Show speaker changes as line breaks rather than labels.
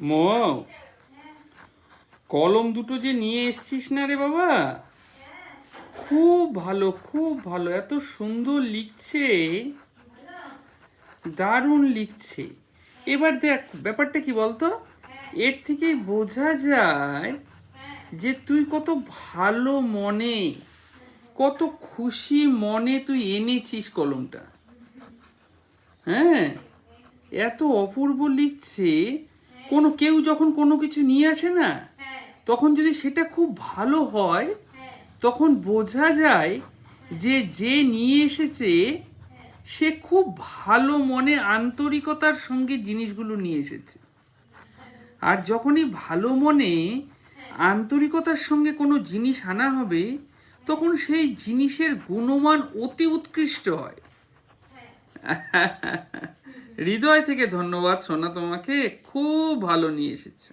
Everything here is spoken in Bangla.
মো, কলম দুটো যে নিয়ে এসছিস না রে বাবা, খুব ভালো খুব ভালো, এত সুন্দর লিখছে, দারুণ লিখছে। এবার দেখ ব্যাপারটা কি বলতো, এর থেকেই বোঝা যায় যে তুই কত ভালো মনে, কত খুশি মনে তুই এনেছিস কলমটা। হ্যাঁ, এত অপূর্ব লিখছে। কেউ যখন কোনো কিছু নিয়ে আসে না, তখন যদি সেটা খুব ভালো হয়, তখন বোঝা যায় যে যে নিয়ে এসেছে সে খুব ভালো মনে আন্তরিকতার সঙ্গে জিনিসগুলো নিয়ে এসেছে। আর যখনই ভালো মনে আন্তরিকতার সঙ্গে কোনো জিনিস আনা হবে, তখন সেই জিনিসের গুণমান অতি উৎকৃষ্ট হয়। হৃদয় থেকে ধন্যবাদ সোনা, তোমাকে খুব ভালো নিয়ে এসেছে।